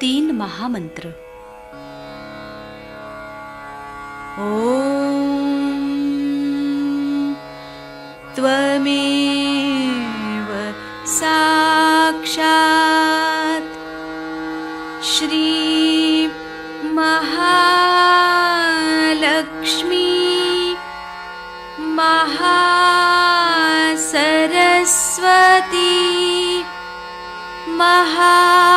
3 महामंत्र। ॐ त्वमेव साक्षात् श्री महालक्ष्मी महासरस्वती महाकाली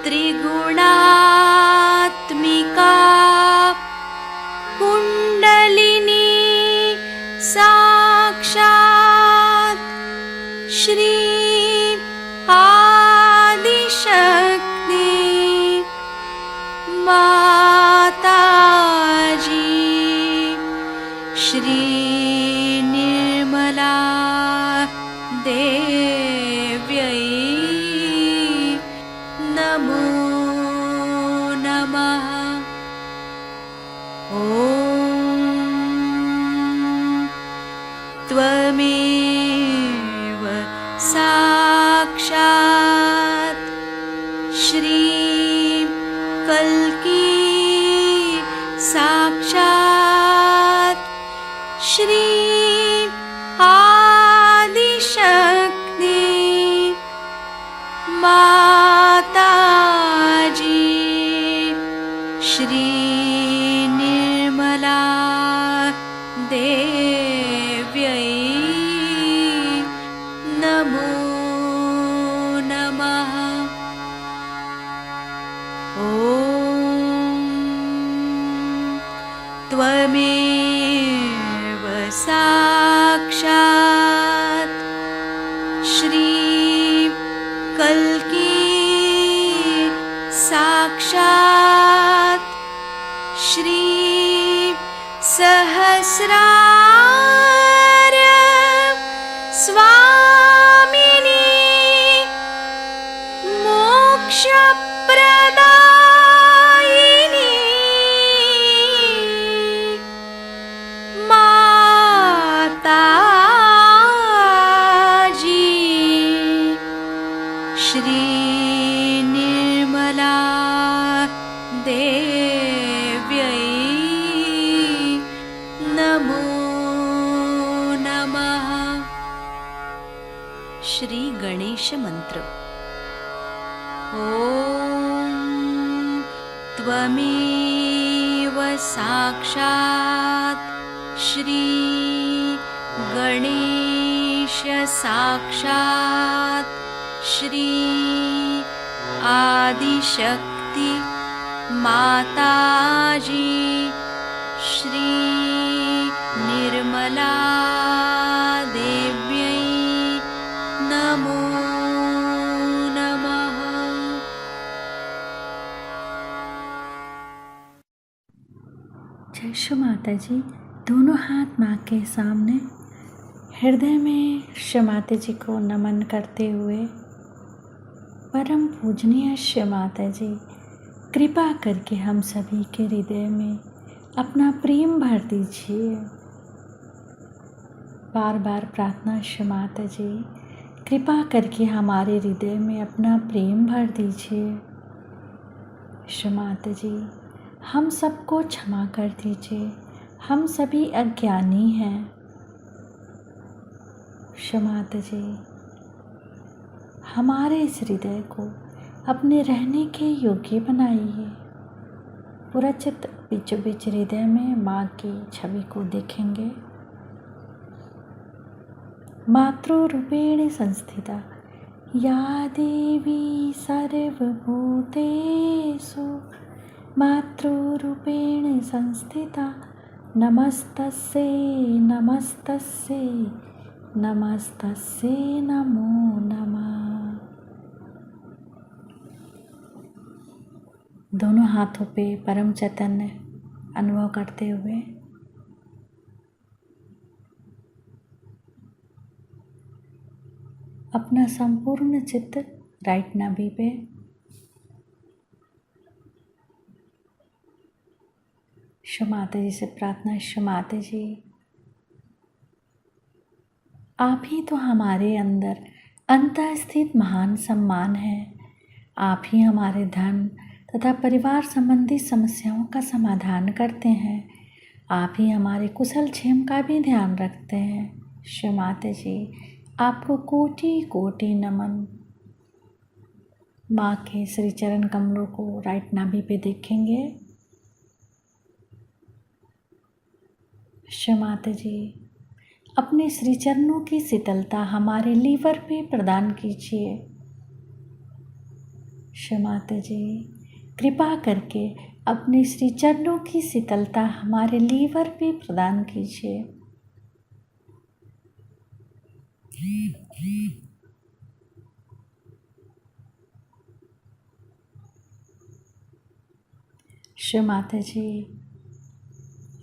त्रिगुणात्मिका कुण्डलिनी साक्षात् श्री आदिशक्ति माताजी श्री निर्मला देव्यै नमो नमः। ॐ त्वमेव साक्षात् श्री कल्की साक्षात् श्री आदिशक्ति माताजी श्री निर्मला देव्यै नमो नमः। ॐ त्वमेव साक्षात् श्री कल्की साक्षात् श्री सहस्रार स्वामिनी मोक्षप्रदायिनी माताजी श्री निर्मला देव्यै नमो नमः। श्री गणेश मंत्र। ॐ त्वमेव साक्षात् श्री गणेश साक्षात् श्री आदिशक्ति माताजी श्री निर्मला देव्यै नमो नमः। जय श्री माता जी। दोनों हाथ माँ के सामने हृदय में श्री माता जी को नमन करते हुए, परम पूजनीय श्री माता जी, कृपा करके हम सभी के हृदय में अपना प्रेम भर दीजिए। बार बार प्रार्थना श्री माता जी, कृपा करके हमारे हृदय में अपना प्रेम भर दीजिए। श्री माता जी, हम सबको क्षमा कर दीजिए, हम सभी अज्ञानी हैं। श्री माता जी, हमारे इस हृदय को अपने रहने के योग्य बनाइए। पूरा चित्त बीचों बीच हृदय में माँ की छवि को देखेंगे। मातृरूपेण संस्थिता या देवी सर्वभूतेषु मातृरूपेण संस्थिता नमस्तस्यै नमस्तस्यै नमस्तस्यै नमो नमः। दोनों हाथों पे परम चैतन्य अनुभव करते हुए अपना संपूर्ण चित्त राइट नाभि पे श्री माता जी से प्रार्थना। श्री माता जी, आप ही तो हमारे अंदर अंतः स्थित महान सम्मान है। आप ही हमारे धन तथा परिवार संबंधी समस्याओं का समाधान करते हैं। आप ही हमारे कुशल क्षेम का भी ध्यान रखते हैं। श्री माता जी, आपको कोटि कोटि नमन। माँ के श्री चरण कमलों को राइट नाभि पे देखेंगे। श्री माता जी, अपने श्री चरणों की शीतलता हमारे लीवर पे प्रदान कीजिए। श्री माता जी, कृपा करके अपने श्री चरणों की शीतलता हमारे लीवर पे प्रदान कीजिए। श्री माता जी,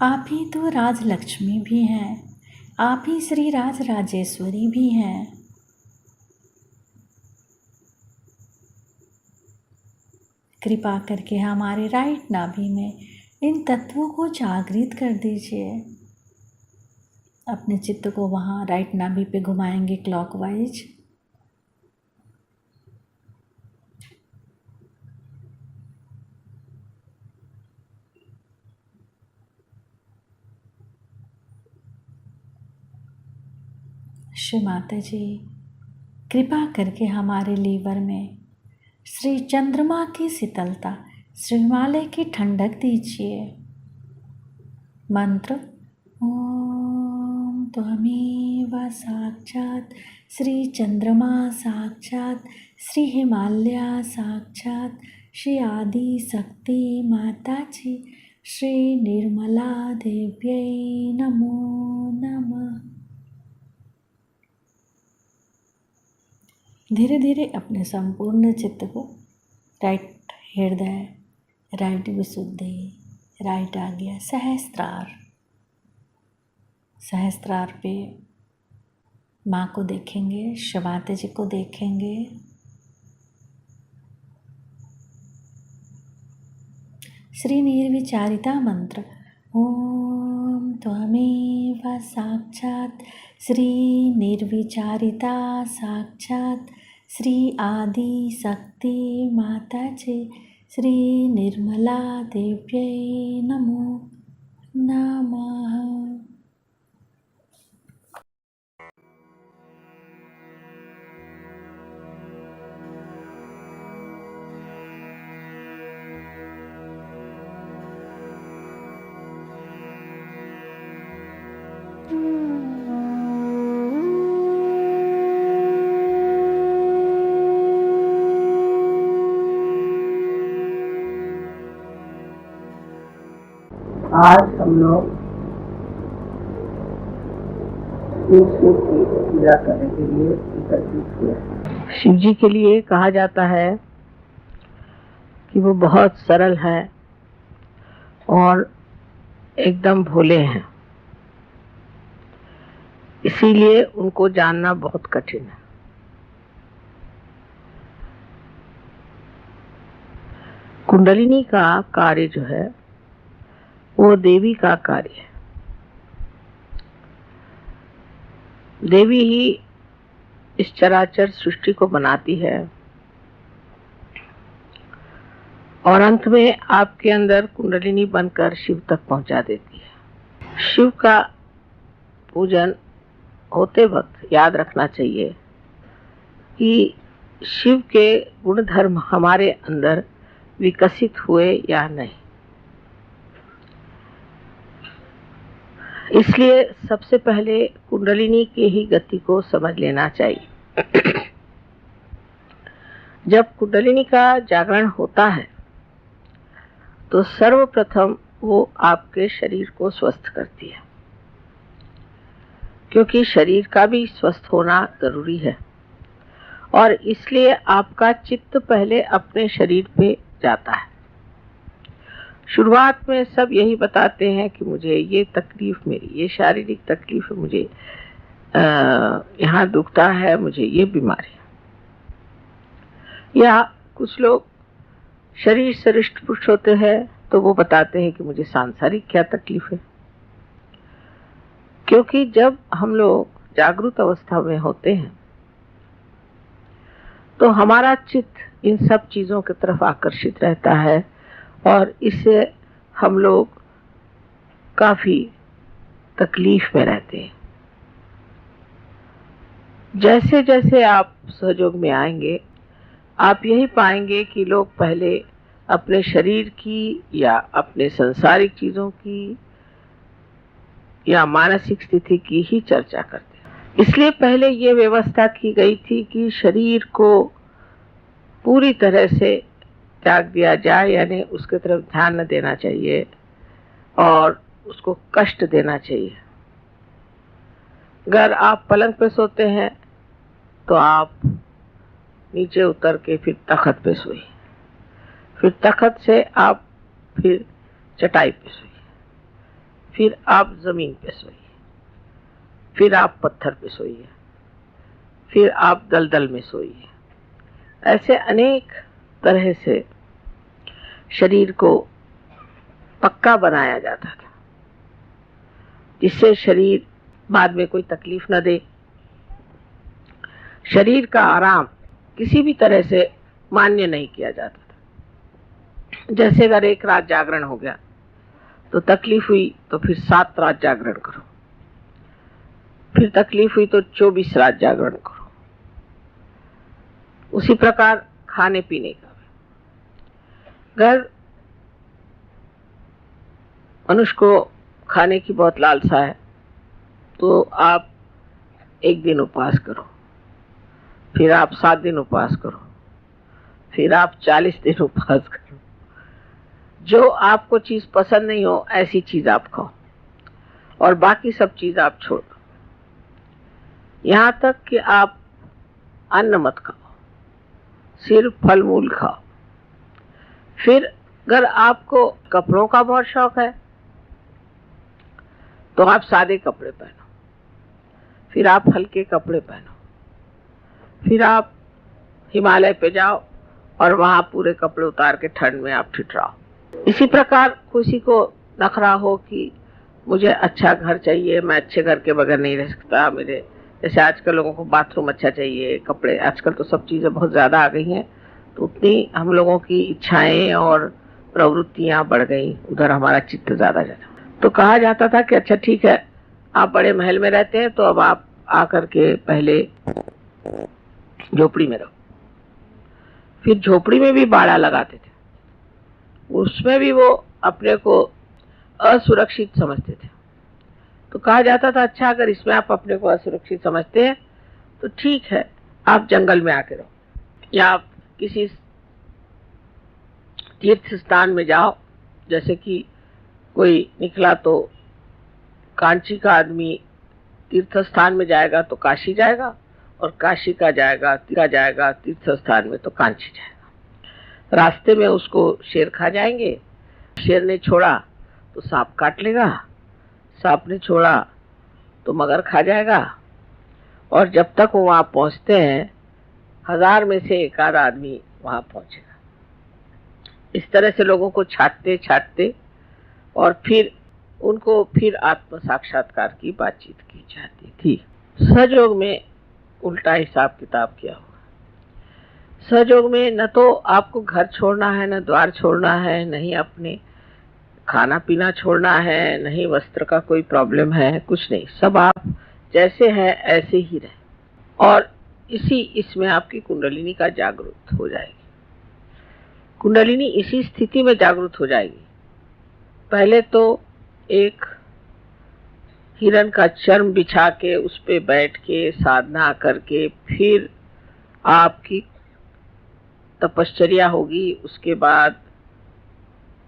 आप ही तो राजलक्ष्मी भी हैं, आप ही श्री राज राजेश्वरी भी हैं। कृपा करके हमारे राइट नाभि में इन तत्वों को जागृत कर दीजिए। अपने चित्त को वहाँ राइट नाभि पे घुमाएंगे क्लॉकवाइज। श्री माता जी, कृपा करके हमारे लीवर में श्री चंद्रमा की शीतलता, श्री हिमालय की ठंडक दीजिए। मंत्र ओम त्वमेव साक्षात् श्री चंद्रमा साक्षात् श्री हिमालय साक्षात् श्री आदि शक्ति माता जी श्री निर्मला देव्यै नमो नमः। धीरे धीरे अपने संपूर्ण चित्त को राइट हृदय, राइट विशुद्धि, राइट आज्ञा, सहस्त्रार पे माँ को देखेंगे, श्री माता जी को देखेंगे। श्री निर्विचारिता मंत्र ओम त्वमेव साक्षात् श्री निर्विचारिता साक्षात् श्री आदि शक्ति माता जी श्री निर्मला देव्यै नमो नमः। आज हम लोग शिव की पूजा करने के लिए एकत्रित हुए। शिव जी के लिए कहा जाता है कि वो बहुत सरल है और एकदम भोले हैं, इसीलिए उनको जानना बहुत कठिन है। कुंडलिनी का कार्य जो है वो देवी का कार्य है। देवी ही इस चराचर सृष्टि को बनाती है और अंत में आपके अंदर कुंडलिनी बनकर शिव तक पहुंचा देती है। शिव का पूजन होते वक्त याद रखना चाहिए कि शिव के गुण धर्म हमारे अंदर विकसित हुए या नहीं। इसलिए सबसे पहले कुंडलिनी की ही गति को समझ लेना चाहिए। जब कुंडलिनी का जागरण होता है तो सर्वप्रथम वो आपके शरीर को स्वस्थ करती है, क्योंकि शरीर का भी स्वस्थ होना जरूरी है और इसलिए आपका चित्त पहले अपने शरीर पे जाता है। शुरुआत में सब यही बताते हैं कि मुझे ये तकलीफ, मेरी ये शारीरिक तकलीफ है, मुझे यहाँ दुखता है, मुझे ये बीमारी है। या कुछ लोग शरीर से हृष्ट पुष्ट होते हैं तो वो बताते हैं कि मुझे सांसारिक क्या तकलीफ है। क्योंकि जब हम लोग जागृत अवस्था में होते हैं तो हमारा चित्त इन सब चीज़ों की तरफ आकर्षित रहता है और इससे हम लोग काफ़ी तकलीफ में रहते हैं। जैसे जैसे आप सहयोग में आएंगे, आप यही पाएंगे कि लोग पहले अपने शरीर की या अपने सांसारिक चीज़ों की या मानसिक स्थिति की ही चर्चा करते हैं। इसलिए पहले ये व्यवस्था की गई थी कि शरीर को पूरी तरह से त्याग दिया जाए, यानी उसके तरफ ध्यान न देना चाहिए और उसको कष्ट देना चाहिए। अगर आप पलंग पे सोते हैं तो आप नीचे उतर के फिर तख्त पे सोइए, फिर तख्त से आप फिर चटाई पे सोइए, फिर आप जमीन पे सोइए, फिर आप पत्थर पे सोइए, फिर आप दलदल में सोइए। ऐसे अनेक तरह से शरीर को पक्का बनाया जाता था, जिससे शरीर बाद में कोई तकलीफ न दे। शरीर का आराम किसी भी तरह से मान्य नहीं किया जाता था। जैसे अगर एक रात जागरण हो गया तो तकलीफ हुई तो फिर 7 रात जागरण करो, फिर तकलीफ हुई तो 24 रात जागरण करो। उसी प्रकार खाने पीने का भी, अगर मनुष्य को खाने की बहुत लालसा है तो आप 1 दिन उपवास करो, फिर आप 7 दिन उपवास करो, फिर आप 40 दिन उपवास करो। जो आपको चीज पसंद नहीं हो ऐसी चीज आप खाओ और बाकी सब चीज आप छोड़ दो। यहां तक कि आप अन्न मत खाओ, सिर्फ फल मूल खाओ। फिर अगर आपको कपड़ों का बहुत शौक है तो आप सादे कपड़े पहनो, फिर आप हल्के कपड़े पहनो, फिर आप हिमालय पे जाओ और वहां पूरे कपड़े उतार के ठंड में आप ठिठराओ। इसी प्रकार किसी को नखरा हो कि मुझे अच्छा घर चाहिए, मैं अच्छे घर के बगैर नहीं रह सकता, मेरे जैसे आजकल लोगों को बाथरूम अच्छा चाहिए, कपड़े, आजकल तो सब चीज़ें बहुत ज़्यादा आ गई हैं, तो उतनी हम लोगों की इच्छाएं और प्रवृत्तियां बढ़ गई, उधर हमारा चित्त ज़्यादा जाता। तो कहा जाता था कि अच्छा ठीक है, आप बड़े महल में रहते हैं तो अब आप आकर के पहले झोपड़ी में रहो। फिर झोपड़ी में भी बाड़ा लगाते थे, उसमें भी वो अपने को असुरक्षित समझते थे। तो कहा जाता था अच्छा अगर इसमें आप अपने को असुरक्षित समझते हैं तो ठीक है, आप जंगल में आके रहो या आप किसी तीर्थ स्थान में जाओ। जैसे कि कोई निकला तो कांची का आदमी तीर्थ स्थान में जाएगा तो काशी जाएगा, और काशी का जाएगा तीर्थ स्थान में तो कांची जाएगा। रास्ते में उसको शेर खा जाएंगे, शेर ने छोड़ा तो सांप काट लेगा, सांप ने छोड़ा तो मगर खा जाएगा, और जब तक वो वहां पहुंचते हैं 1000 में से 1 आध आदमी वहां पहुंचेगा। इस तरह से लोगों को छाटते छाटते और फिर उनको फिर आत्म साक्षात्कार की बातचीत की जाती थी। सहयोग में उल्टा हिसाब किताब किया हुआ। सहयोग में न तो आपको घर छोड़ना है, न द्वार छोड़ना है, नहीं अपने खाना पीना छोड़ना है, नहीं वस्त्र का कोई प्रॉब्लम है, कुछ नहीं, सब आप जैसे हैं ऐसे ही रहे। और इसमें आपकी कुंडलिनी का जागृत हो जाएगी। कुंडलिनी इसी स्थिति में जागृत हो जाएगी। पहले तो एक हिरण का चर्म बिछा के उस पे बैठ के साधना करके फिर आपकी तपश्चर्या होगी। उसके बाद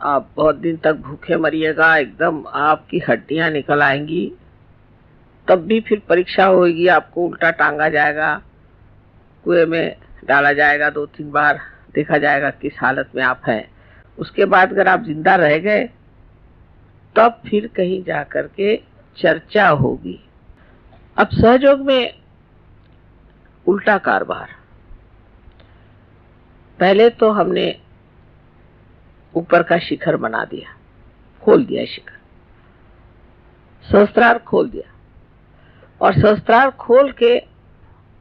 आप बहुत दिन तक भूखे मरिएगा, एकदम आपकी हड्डियां निकल आएंगी। तब भी फिर परीक्षा होगी, आपको उल्टा टांगा जाएगा, कुएं में डाला जाएगा, 2-3 बार देखा जाएगा किस हालत में आप हैं। उसके बाद अगर आप जिंदा रह गए तब फिर कहीं जाकर के चर्चा होगी। अब सहयोग में उल्टा कारभार। पहले तो हमने ऊपर का शिखर बना दिया, खोल दिया शिखर, सहस्त्रार खोल दिया, और सहस्त्रार खोल के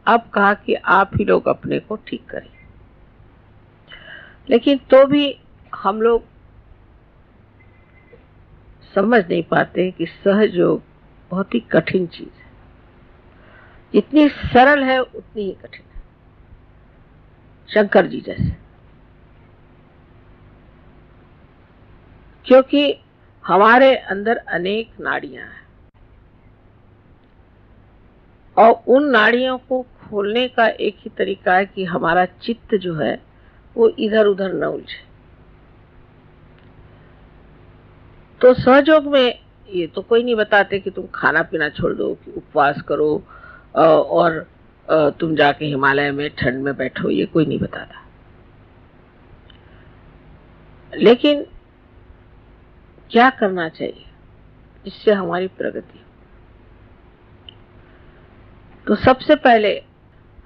अब कहा कि आप ही लोग अपने को ठीक करें। लेकिन तो भी हम लोग समझ नहीं पाते कि सहयोग बहुत ही कठिन चीज है। जितनी सरल है उतनी ही कठिन है। शंकर जी जैसे, क्योंकि हमारे अंदर अनेक नाड़ियां हैं और उन नाड़ियों को खोलने का एक ही तरीका है कि हमारा चित्त जो है वो इधर उधर न उलझे। तो सहयोग में ये तो कोई नहीं बताते कि तुम खाना पीना छोड़ दो, कि उपवास करो और तुम जाके हिमालय में ठंड में बैठो, ये कोई नहीं बताता। लेकिन क्या करना चाहिए जिससे हमारी प्रगति हो? तो सबसे पहले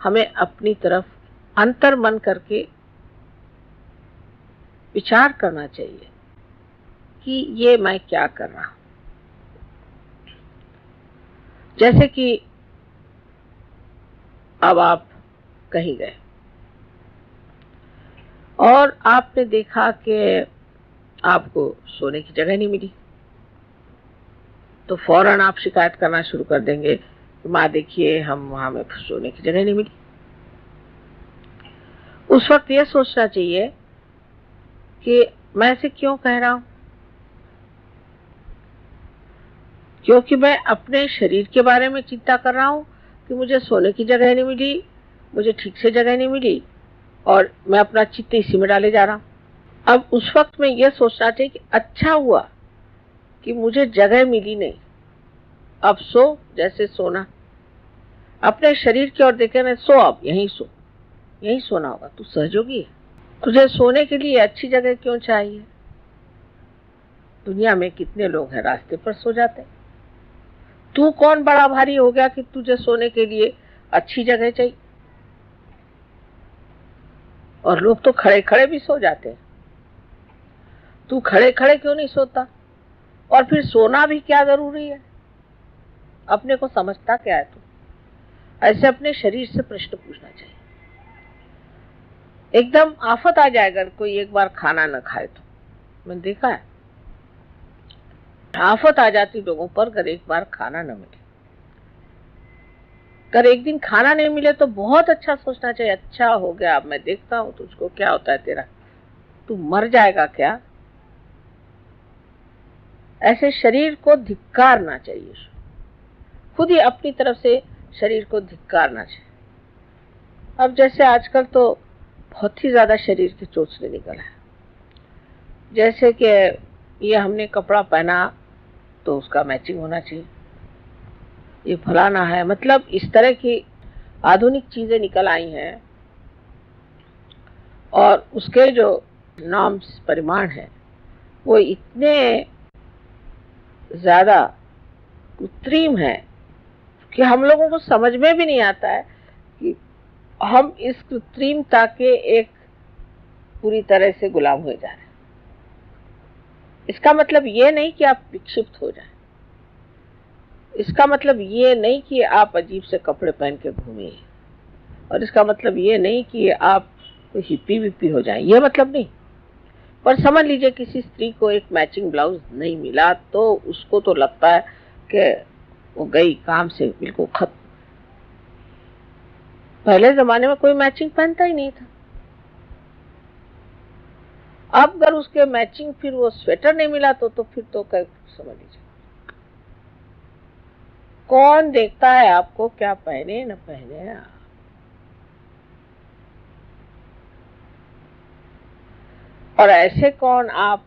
हमें अपनी तरफ अंतर मन करके विचार करना चाहिए कि ये मैं क्या कर रहा हूं। जैसे कि अब आप कहीं गए और आपने देखा कि आपको सोने की जगह नहीं मिली, तो फौरन आप शिकायत करना शुरू कर देंगे कि माँ देखिए हम वहां में सोने की जगह नहीं मिली। उस वक्त ये सोचना चाहिए कि मैं ऐसे क्यों कह रहा हूं, क्योंकि मैं अपने शरीर के बारे में चिंता कर रहा हूं कि मुझे सोने की जगह नहीं मिली, मुझे ठीक से जगह नहीं मिली और मैं अपना चित्त इसी में डाले जा रहा हूं। अब उस वक्त में यह सोचना चाहिए कि अच्छा हुआ कि मुझे जगह मिली नहीं, अब सो जैसे सोना। अपने शरीर की ओर देखे ना, सो, अब यहीं सो, यहीं सोना होगा। तू सहयोगी है, तुझे सोने के लिए अच्छी जगह क्यों चाहिए? दुनिया में कितने लोग हैं रास्ते पर सो जाते हैं। तू कौन बड़ा भारी हो गया कि तुझे सोने के लिए अच्छी जगह चाहिए? और लोग तो खड़े खड़े भी सो जाते हैं। तू खड़े खड़े क्यों नहीं सोता? और फिर सोना भी क्या जरूरी है? अपने को समझता क्या है तू? ऐसे अपने शरीर से प्रश्न पूछना चाहिए। एकदम आफत आ जाए अगर कोई एक बार खाना न खाए तो। मैंने देखा है, आफत आ जाती लोगों पर अगर एक बार खाना न मिले। अगर एक दिन खाना नहीं मिले तो बहुत अच्छा सोचना चाहिए, अच्छा हो गया, अब मैं देखता हूं तुझको क्या होता है तेरा, तू मर जाएगा क्या? ऐसे शरीर को धिक्कारना चाहिए, खुद ही अपनी तरफ से शरीर को धिक्कारना चाहिए। अब जैसे आजकल तो बहुत ही ज्यादा शरीर के चोचले निकल है। जैसे कि ये हमने कपड़ा पहना तो उसका मैचिंग होना चाहिए, ये फलाना है, मतलब इस तरह की आधुनिक चीजें निकल आई हैं और उसके जो नॉर्म्स परिमाण है वो इतने ज्यादा कृत्रिम है कि हम लोगों को समझ में भी नहीं आता है कि हम इस कृत्रिमता के एक पूरी तरह से गुलाम हो जा रहे हैं। इसका मतलब ये नहीं कि आप विक्षिप्त हो जाएं, इसका मतलब ये नहीं कि आप अजीब से कपड़े पहन के घूमिए, और इसका मतलब ये नहीं कि आप कोई हिप्पी विप्पी हो जाएं, ये मतलब नहीं। पर समझ लीजिए किसी स्त्री को एक मैचिंग ब्लाउज नहीं मिला तो उसको तो लगता है कि वो गई काम से बिल्कुल खत्म। पहले जमाने में कोई मैचिंग पहनता ही नहीं था। अब अगर उसके मैचिंग फिर वो स्वेटर नहीं मिला तो फिर तो समझ लीजिए कौन देखता है आपको क्या पहने न पहने। और ऐसे कौन आप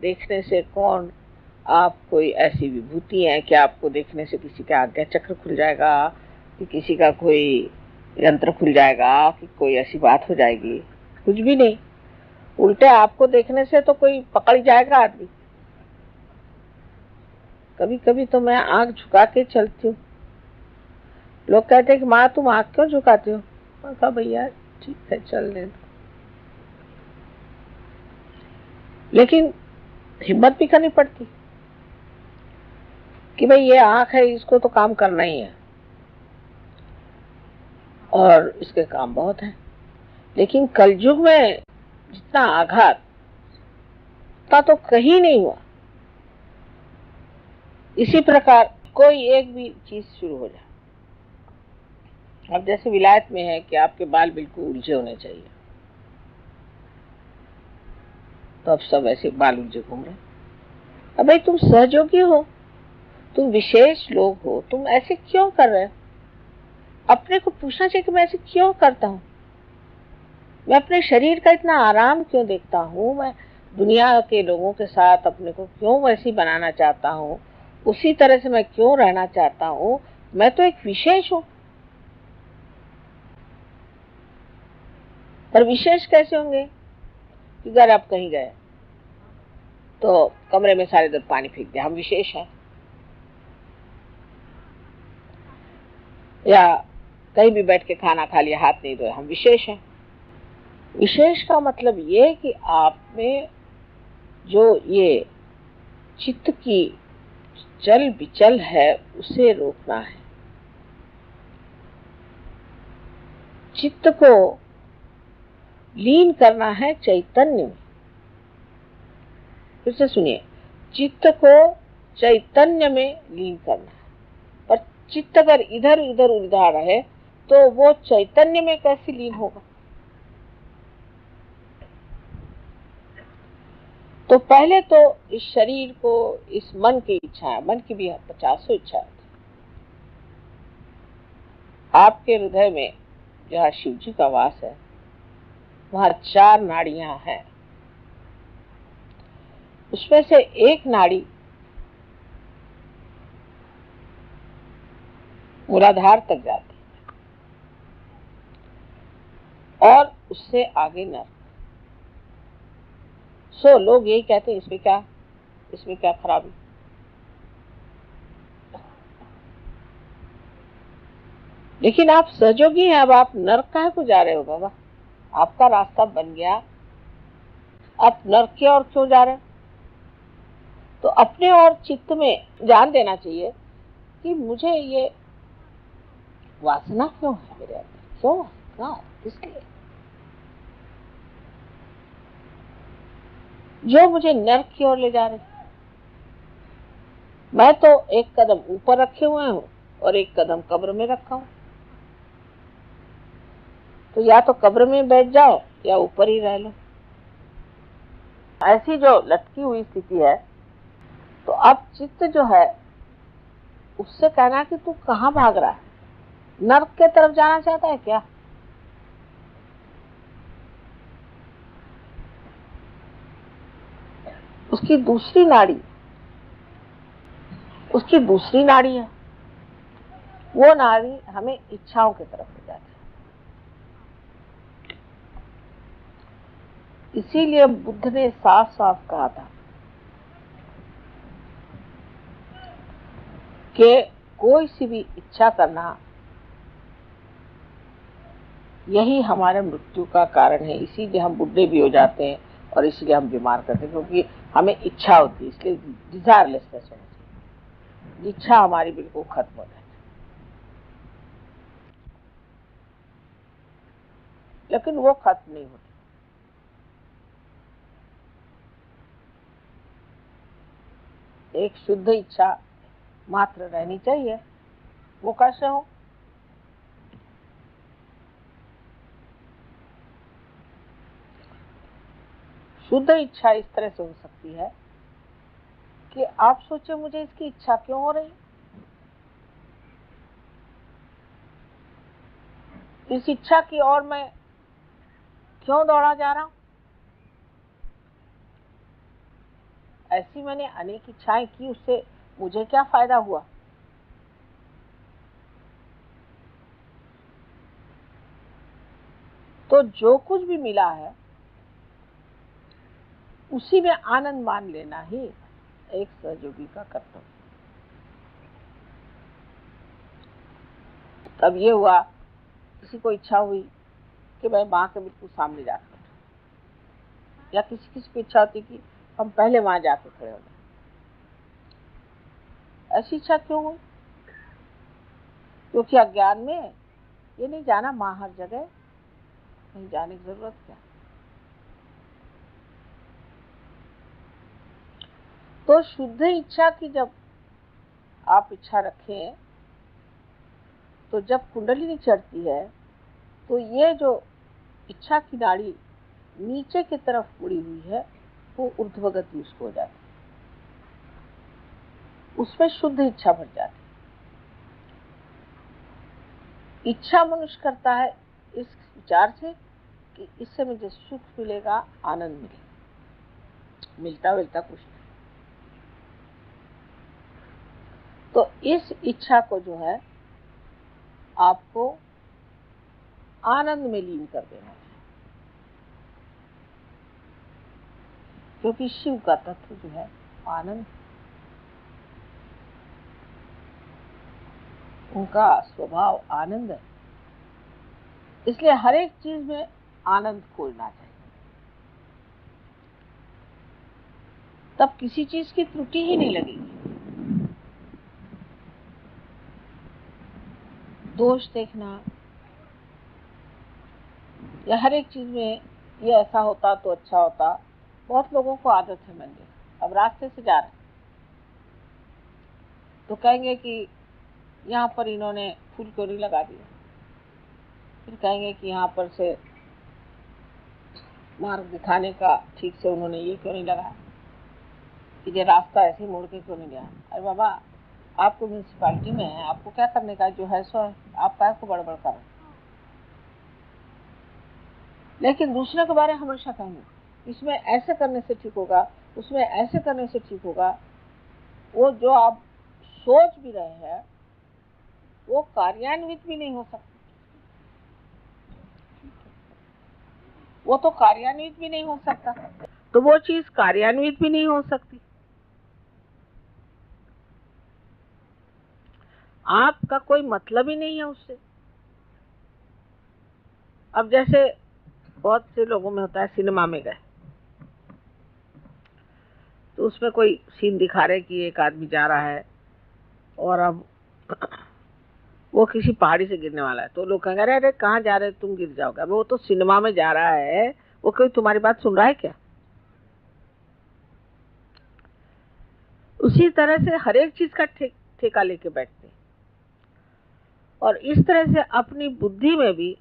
देखने से कौन आप कोई ऐसी विभूति है कि आपको देखने से किसी का आज्ञा चक्र खुल जाएगा, कि किसी का कोई यंत्र खुल जाएगा, कि कोई ऐसी बात हो जाएगी? कुछ भी नहीं। उल्टे आपको देखने से तो कोई पकड़ जाएगा आदमी। कभी कभी तो मैं आंख झुका के चलती हूँ। लोग कहते हैं कि माँ तुम आंख क्यों झुकाती हो? मैं कहा भैया ठीक है चलने दो। लेकिन हिम्मत भी करनी पड़ती कि भाई ये आंख है, इसको तो काम करना ही है। और इसके काम बहुत हैं। लेकिन कलयुग में जितना आघात था तो कहीं नहीं हुआ। इसी प्रकार कोई एक भी चीज शुरू हो जाए, अब जैसे विलायत में है कि आपके बाल बिल्कुल उलझे होने चाहिए, तो अब सब ऐसे बाल उलझे घूम रहे। अब भाई तुम सहयोगी हो, तुम विशेष लोग हो, तुम ऐसे क्यों कर रहे हो? अपने को पूछना चाहिए कि मैं ऐसे क्यों करता हूँ, मैं अपने शरीर का इतना आराम क्यों देखता हूँ, मैं दुनिया के लोगों के साथ अपने को क्यों वैसी बनाना चाहता हूँ, उसी तरह से मैं क्यों रहना चाहता हूँ। मैं तो एक विशेष हूँ, पर विशेष कैसे होंगे कि अगर आप कहीं गए तो कमरे में सारे इधर पानी फेंक दिया, हम विशेष हैं। या कहीं भी बैठ के खाना खा लिया, हाथ नहीं धोए, हम विशेष हैं। विशेष का मतलब ये कि आप में जो ये चित्त की चल विचल है उसे रोकना है। चित्त को लीन करना है चैतन्य में। फिर से सुनिए, चित्त को चैतन्य में लीन करना है। पर चित्त अगर इधर उधर उलझा रहे तो वो चैतन्य में कैसे लीन होगा? तो पहले तो इस शरीर को, इस मन की इच्छा, मन की भी 50 इच्छा है। आपके हृदय में जहाँ शिव जी का वास है वहाँ 4 नाड़ियां हैं। उसमें से एक नाड़ी मूलाधार तक जाती है और उससे आगे नर्क। लोग यही कहते हैं इसमें क्या खराबी। लेकिन आप सहयोगी हैं, अब आप नर्क काहे को जा रहे हो बाबा? आपका रास्ता बन गया, आप नर्क की ओर क्यों जा रहे हैं? तो अपने और चित्त में ध्यान देना चाहिए कि मुझे ये वासना क्यों है मेरे अंदर, क्यों, कहाँ, किसलिए, जो मुझे नर्क की ओर ले जा रहे। मैं तो एक कदम ऊपर रखे हुए हूँ और एक कदम कब्र में रखा हूँ। तो या तो कब्र में बैठ जाओ या ऊपर ही रह लो। ऐसी जो लटकी हुई स्थिति है, तो अब चित्त जो है उससे कहना कि तू कहाँ भाग रहा है, नर्क के तरफ जाना चाहता है क्या? उसकी दूसरी नाड़ी है, वो नाड़ी हमें इच्छाओं की तरफ ले जाती है। इसीलिए बुद्ध ने साफ साफ कहा था कि कोई सी भी इच्छा करना यही हमारे मृत्यु का कारण है। इसीलिए हम बुढ़े भी हो जाते हैं और इसीलिए हम बीमार करते हैं, क्योंकि हमें इच्छा होती है। इसलिए डिजायरलेसनेस होनी चाहिए, इच्छा हमारी बिल्कुल खत्म हो जाए। लेकिन वो खत्म नहीं होती। एक शुद्ध इच्छा मात्र रहनी चाहिए। वो कैसे हो? शुद्ध इच्छा इस तरह से हो सकती है कि आप सोचे मुझे इसकी इच्छा क्यों हो रही, इस इच्छा की ओर मैं क्यों दौड़ा जा रहा हूं। ऐसी मैंने अनेक इच्छाएं की, उससे मुझे क्या फायदा हुआ? तो जो कुछ भी मिला है उसी में आनंद मान लेना ही एक सहयोगी का कर्तव्य। तब ये हुआ, किसी को इच्छा हुई कि मैं माँ के बिल्कुल सामने जाकर, या किसी को इच्छा होती कि हम पहले वहां जाकर खड़े हो जाए। ऐसी इच्छा क्यों हुई? क्योंकि अज्ञान में ये नहीं जाना माँ हर जगह, कहीं जाने की जरूरत क्या। तो शुद्ध इच्छा की जब आप इच्छा रखें, तो जब कुंडलिनी चढ़ती है तो ये जो इच्छा की नाड़ी नीचे की तरफ मुड़ी हुई है वो ऊर्ध्वगति उसको हो जाती है, उसमें शुद्ध इच्छा भर जाती है। इच्छा मनुष्य करता है इस विचार से कि इससे मुझे सुख मिलेगा, आनंद मिलेगा, मिलता कुछ नहीं। तो इस इच्छा को जो है आपको आनंद में लीन कर देना है, क्योंकि शिव का तत्व जो है आनंद, उनका स्वभाव आनंद है। इसलिए हर एक चीज में आनंद खोजना चाहिए, तब किसी चीज की त्रुटि ही नहीं लगेगी। दोष देखना या हर एक चीज में ये ऐसा होता तो अच्छा होता, बहुत लोगों को आदत है। मैंने अब रास्ते से जा रहे तो कहेंगे कि यहाँ पर इन्होंने फूल क्यों नहीं लगा दिया, फिर कहेंगे कि यहाँ पर से मार्ग दिखाने का ठीक से उन्होंने ये क्यों नहीं लगाया, कि ये रास्ता ऐसे मोड़ के क्यों नहीं गया। अरे बाबा, आपको म्यूनसिपालिटी में है, आपको क्या करने का, जो है सो है, आप काय को बड़बड़ कर रहे। लेकिन दूसरे के बारे में हमेशा कहेंगे इसमें ऐसे करने से ठीक होगा, उसमें ऐसे करने से ठीक होगा। वो जो आप सोच भी रहे हैं वो कार्यान्वित भी नहीं हो सकता, वो तो कार्यान्वित भी नहीं हो सकता, तो वो चीज कार्यान्वित भी नहीं हो सकती। आपका कोई मतलब ही नहीं है उससे। अब जैसे बहुत से लोगों में होता है, सिनेमा में गए तो उसमें कोई सीन दिखा रहे कि एक आदमी जा रहा है और अब वो किसी पहाड़ी से गिरने वाला है, तो लोग कहेंगे अरे अरे कहाँ जा रहे हो, तुम गिर जाओगे। वो तो सिनेमा में जा रहा है, वो कोई तुम्हारी बात सुन रहा है क्या। उसी तरह से हर एक चीज का ठेका लेके बैठते हैं, और इस तरह से अपनी बुद्धि में भी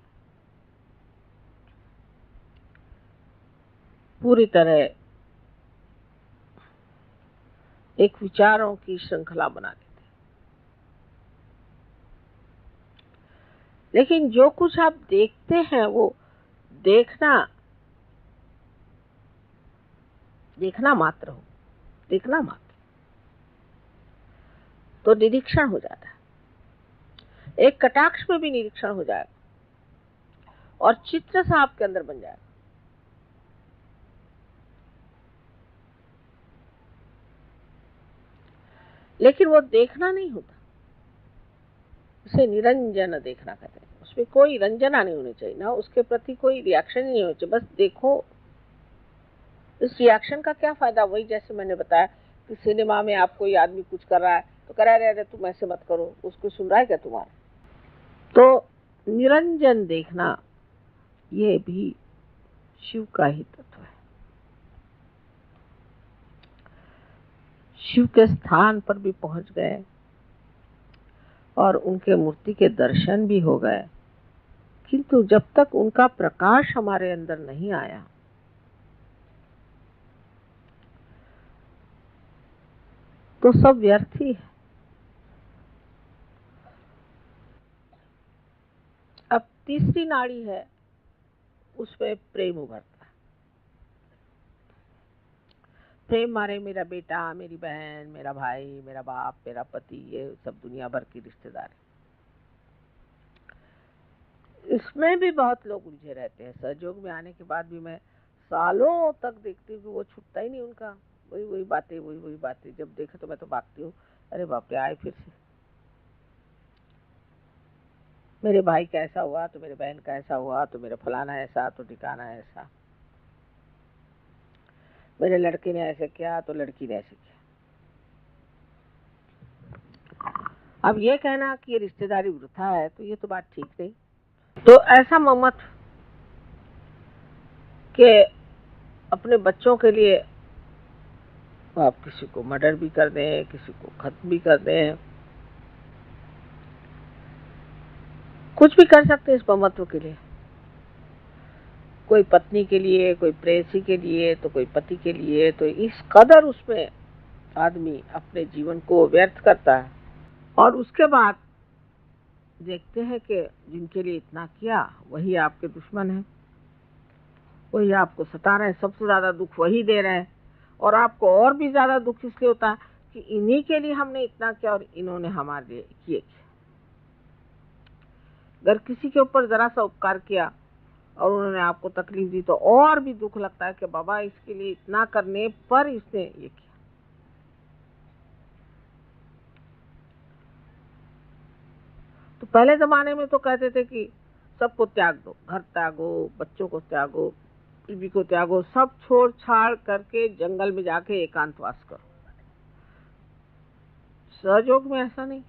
पूरी तरह एक विचारों की श्रृंखला बना लेते। लेकिन जो कुछ आप देखते हैं वो देखना मात्र हो, देखना मात्र, तो निरीक्षण हो जाता है। एक कटाक्ष में भी निरीक्षण हो जाएगा और चित्र सा आपके अंदर बन जाएगा। लेकिन वो देखना नहीं होता, उसे निरंजन देखना कहते हैं। उसमें कोई रंजना नहीं होनी चाहिए, ना उसके प्रति कोई रिएक्शन नहीं होनी चाहिए, बस देखो। इस रिएक्शन का क्या फायदा, वही जैसे मैंने बताया कि सिनेमा में आप कोई आदमी कुछ कर रहा है तो कह रहा है तुम ऐसे मत करो, उसको सुन रहा है क्या तुम्हारा। तो निरंजन देखना ये भी शिव का ही तत्व है। शिव के स्थान पर भी पहुंच गए और उनके मूर्ति के दर्शन भी हो गए, किंतु जब तक उनका प्रकाश हमारे अंदर नहीं आया तो सब व्यर्थ ही है। अब तीसरी नाड़ी है, उसमें प्रेम उभरता है। प्रेम मारे मेरा बेटा, मेरी बहन, मेरा भाई, मेरा बाप, मेरा पति, ये सब दुनिया भर की रिश्तेदारी। इसमें भी बहुत लोग उलझे रहते हैं। सहयोग में आने के बाद भी मैं सालों तक देखती हूँ कि वो छूटता ही नहीं उनका, वही बातें, वही बातें। जब देखो तो मैं तो भागती हूँ, अरे बाप रे आए फिर से। मेरे भाई का ऐसा हुआ तो मेरे बहन का ऐसा हुआ, तो मेरा फलाना ऐसा तो ठिकाना ऐसा, मेरे लड़के ने ऐसे किया तो लड़की ने ऐसे किया। अब ये कहना कि ये रिश्तेदारी वृथा है तो ये तो बात ठीक नहीं। तो ऐसा ममत्व कि अपने बच्चों के लिए आप किसी को मर्डर भी कर दें, किसी को खत्म भी कर दें, कुछ भी कर सकते हैं इस ममत्व के लिए। कोई पत्नी के लिए, कोई प्रेयसी के लिए, तो कोई पति के लिए। तो इस कदर उसमें आदमी अपने जीवन को व्यर्थ करता है और उसके बाद देखते हैं कि जिनके लिए इतना किया वही आपके दुश्मन है, वही आपको सता रहे हैं, सबसे ज्यादा दुख वही दे रहे हैं। और आपको और भी ज्यादा दुख इसलिए होता है कि इन्हीं के लिए हमने इतना किया और इन्होंने हमारे लिए किए। अगर किसी के ऊपर जरा सा उपकार किया और उन्होंने आपको तकलीफ दी तो और भी दुख लगता है कि बाबा इसके लिए इतना करने पर इसने ये किया। तो पहले जमाने में तो कहते थे कि सबको त्याग दो, घर त्यागो, बच्चों को त्यागो, बीवी को त्यागो, सब छोड़ छाड़ करके जंगल में जाके एकांतवास करो। सहयोग में ऐसा नहीं।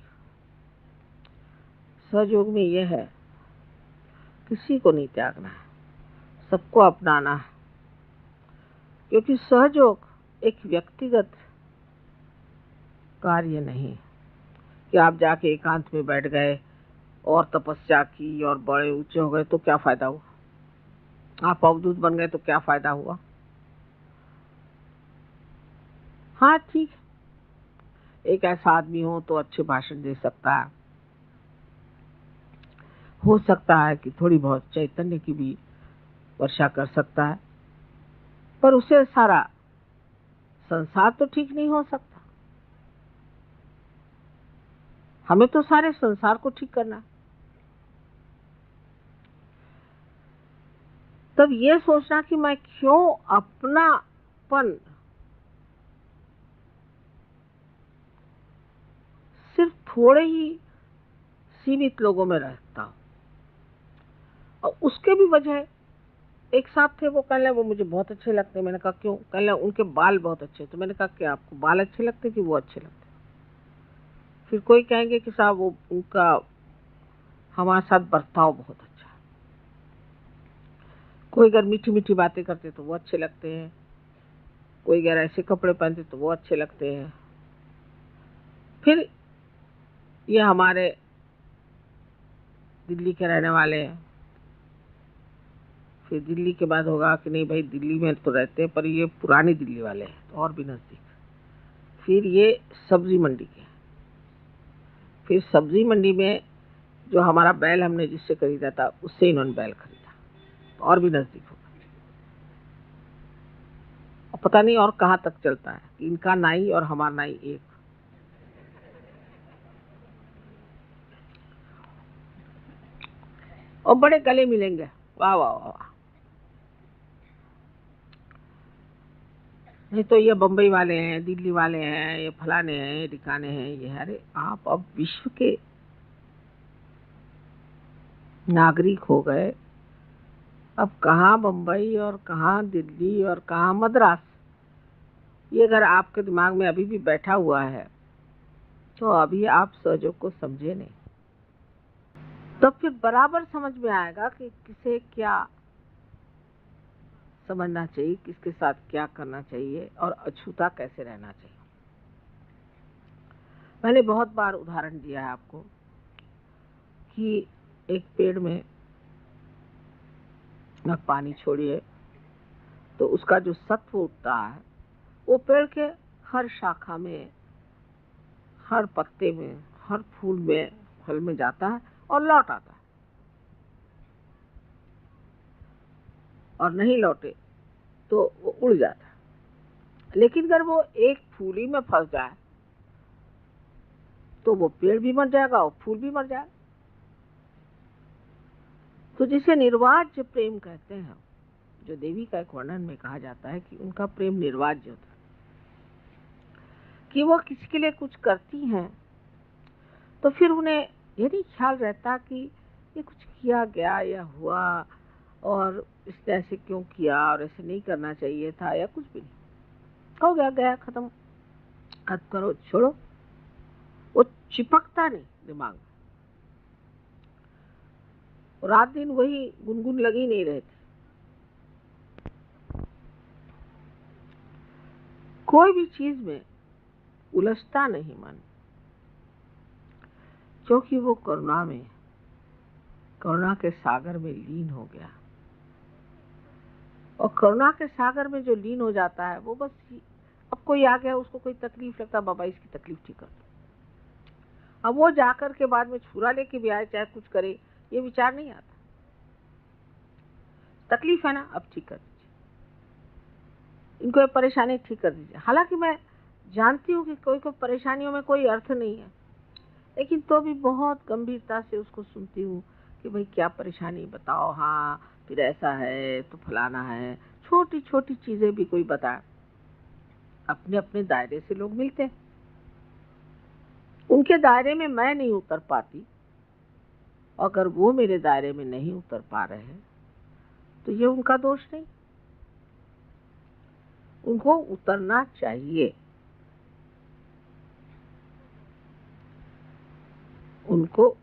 सहयोग में यह है किसी को नहीं त्यागना है, सबको अपनाना है। क्योंकि सहयोग एक व्यक्तिगत कार्य नहीं कि आप जाके एकांत में बैठ गए और तपस्या की और बड़े ऊंचे हो गए तो क्या फायदा हुआ, आप अवधूत बन गए तो क्या फायदा हुआ। हाँ ठीक, एक ऐसा आदमी हो तो अच्छे भाषण दे सकता है, हो सकता है कि थोड़ी बहुत चैतन्य की भी वर्षा कर सकता है, पर उसे सारा संसार तो ठीक नहीं हो सकता। हमें तो सारे संसार को ठीक करना है। तब ये सोचना कि मैं क्यों अपनापन सिर्फ थोड़े ही सीमित लोगों में रखता हूं। और उसके भी वजह, एक साथ थे वो, कह वो मुझे बहुत अच्छे लगते हैं। मैंने कहा क्यों? कह उनके बाल बहुत अच्छे। तो मैंने कहा क्या आपको बाल अच्छे लगते कि वो अच्छे लगते? फिर कोई कहेंगे कि साहब वो उनका हमारे साथ बर्ताव बहुत अच्छा है। कोई अगर मीठी मीठी बातें करते तो वो अच्छे लगते हैं, कोई अगर ऐसे कपड़े पहनते तो वो अच्छे लगते हैं। फिर ये हमारे दिल्ली के रहने वाले हैं, फिर दिल्ली के बाद होगा कि नहीं भाई दिल्ली में तो रहते हैं पर ये पुरानी दिल्ली वाले हैं तो और भी नजदीक। फिर ये सब्जी मंडी के, फिर सब्जी मंडी में जो हमारा बैल हमने जिससे खरीदा था उससे इन्होंने बैल खरीदा तो और भी नजदीक होगा। और पता नहीं और कहाँ तक चलता है कि इनका नाई और हमारा नाई एक। और बड़े गले मिलेंगे, वाह वाह वाह। नहीं तो ये बम्बई वाले हैं, दिल्ली वाले हैं, ये फलाने हैं, ये ठिकाने हैं, ये। अरे आप अब विश्व के नागरिक हो गए, अब कहाँ बम्बई और कहाँ दिल्ली और कहाँ मद्रास, ये अगर आपके दिमाग में अभी भी बैठा हुआ है तो अभी आप सहयोग को समझे नहीं। तो फिर बराबर समझ में आएगा कि किसे क्या समझना चाहिए, किसके साथ क्या करना चाहिए और अछूता कैसे रहना चाहिए। मैंने बहुत बार उदाहरण दिया है आपको कि एक पेड़ में न पानी छोड़िए तो उसका जो सत्व उठता है वो पेड़ के हर शाखा में, हर पत्ते में, हर फूल में, फल में जाता है और लौट आता है। और नहीं लौटे तो वो उड़ जाता है। लेकिन अगर वो एक फूल ही में फंस जाए तो वो पेड़ भी मर जाएगा और फूल भी मर जाएगा। तो जिसे निर्वाज्य प्रेम कहते हैं, जो देवी का एक वर्णन में कहा जाता है कि उनका प्रेम निर्वाज्य होता है, कि वो किसी के लिए कुछ करती हैं तो फिर उन्हें ये नहीं ख्याल रहता कि ये कुछ किया गया या हुआ और इसने ऐसे क्यों किया और ऐसे नहीं करना चाहिए था या कुछ भी नहीं, हो गया गया खत्म, खत्म करो छोड़ो। वो चिपकता नहीं दिमाग में। रात दिन वही गुनगुन लगी नहीं रहती। कोई भी चीज में उलझता नहीं मन, क्योंकि वो करुणा में, करुणा के सागर में लीन हो गया। और करुणा के सागर में जो लीन हो जाता है वो बस, अब कोई आ गया उसको कोई तकलीफ लगता, बाबा इसकी तकलीफ ठीक कर दो। अब वो जाकर के बाद में छुरा लेके भी आए, चाहे कुछ करे, ये विचार नहीं आता। तकलीफ है ना, अब ठीक कर दीजिए, इनको ये परेशानी ठीक कर दीजिए। हालांकि मैं जानती हूँ कि कोई कोई परेशानियों में कोई अर्थ नहीं है, लेकिन तो भी बहुत गंभीरता से उसको सुनती हूँ कि भाई क्या परेशानी बताओ, हाँ फिर ऐसा है तो फलाना है। छोटी छोटी चीजें भी कोई बताए। अपने अपने दायरे से लोग मिलते हैं, उनके दायरे में मैं नहीं उतर पाती, अगर वो मेरे दायरे में नहीं उतर पा रहे हैं तो ये उनका दोष नहीं, उनको उतरना चाहिए। उनको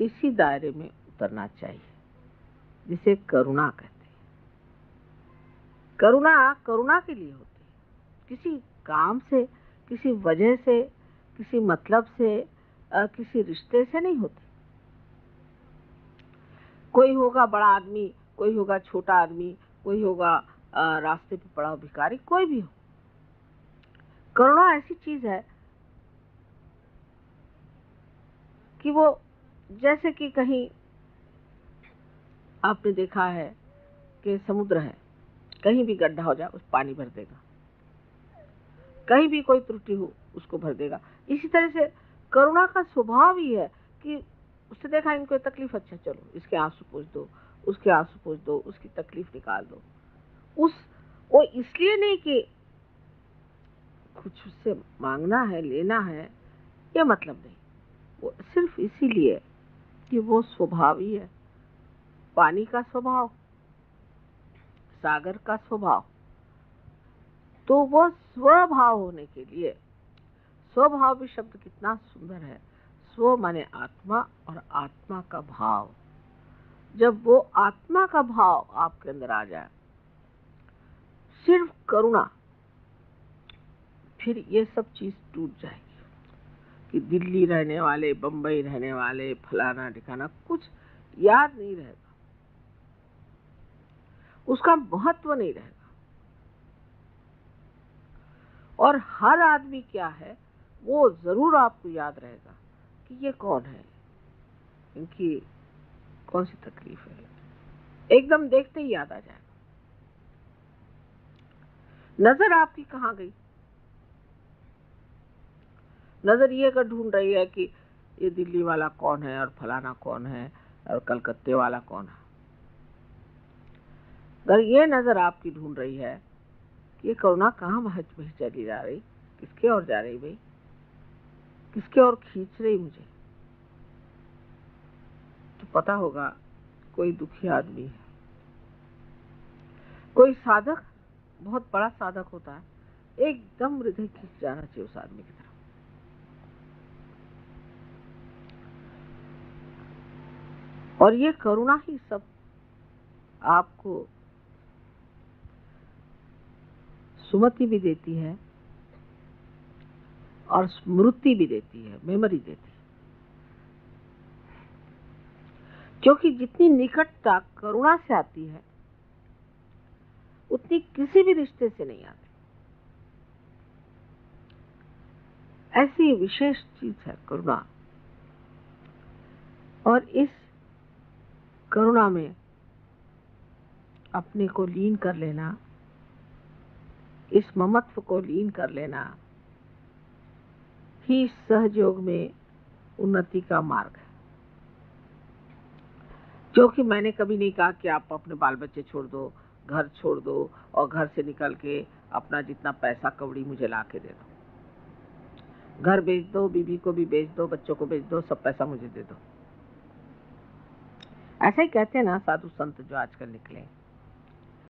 इसी दायरे में उतरना चाहिए जिसे करुणा कहते हैं। करुणा करुणा के लिए होती है, किसी काम से, किसी वजह से, किसी मतलब से, किसी रिश्ते से नहीं होती। कोई होगा बड़ा आदमी, कोई होगा छोटा आदमी, कोई होगा रास्ते पे पड़ा भिखारी, कोई भी हो। करुणा ऐसी चीज है कि वो, जैसे कि कहीं आपने देखा है कि समुद्र है, कहीं भी गड्ढा हो जाए उस पानी भर देगा, कहीं भी कोई त्रुटि हो उसको भर देगा। इसी तरह से करुणा का स्वभाव ही है कि उससे देखा इनको तकलीफ, अच्छा चलो इसके आंसू पोंछ दो, उसके आंसू पोंछ दो, उसकी तकलीफ निकाल दो। वो इसलिए नहीं कि कुछ उससे मांगना है, लेना है, ये मतलब नहीं, वो सिर्फ इसीलिए कि वो स्वभाव ही है। पानी का स्वभाव, सागर का स्वभाव, तो वो स्वभाव होने के लिए, स्वभाव भी शब्द कितना सुंदर है। स्व माने आत्मा और आत्मा का भाव। जब वो आत्मा का भाव आपके अंदर आ जाए, सिर्फ करुणा, फिर ये सब चीज टूट जाएगी कि दिल्ली रहने वाले, बंबई रहने वाले, फलाना ठिकाना, कुछ याद नहीं रहेगा, उसका महत्व नहीं रहेगा। और हर आदमी क्या है वो जरूर आपको याद रहेगा कि ये कौन है, इनकी कौन सी तकलीफ है, एकदम देखते ही याद आ जाएगा। नजर आपकी कहाँ गई? नजर ये कर ढूंढ रही है कि ये दिल्ली वाला कौन है और फलाना कौन है और कलकत्ते वाला कौन है। अगर ये नजर आपकी ढूंढ रही है कि ये करुणा कहाँ बह चली जा रही, किसके ओर जा रही भाई, किसके ओर खींच रही मुझे, तो पता होगा कोई दुखी आदमी है। कोई साधक, बहुत बड़ा साधक होता है, एकदम हृदय खींच जाना चाहिए उस आदमी की तरफ। और ये करुणा ही सब आपको सुमति भी देती है और स्मृति भी देती है, मेमोरी देती है। क्योंकि जितनी निकटता करुणा से आती है उतनी किसी भी रिश्ते से नहीं आती। ऐसी विशेष चीज है करुणा। और इस करुणा में अपने को लीन कर लेना, इस ममत्व को लीन कर लेना ही सहयोग में उन्नति का मार्ग है। जो कि मैंने कभी नहीं कहा कि आप अपने बाल बच्चे छोड़ दो, घर छोड़ दो और घर से निकल के अपना जितना पैसा कौड़ी मुझे ला के दे दो, घर बेच दो, बीवी को भी बेच दो, बच्चों को बेच दो, सब पैसा मुझे दे दो। ऐसा ही कहते हैं ना साधु संत जो आजकल निकले।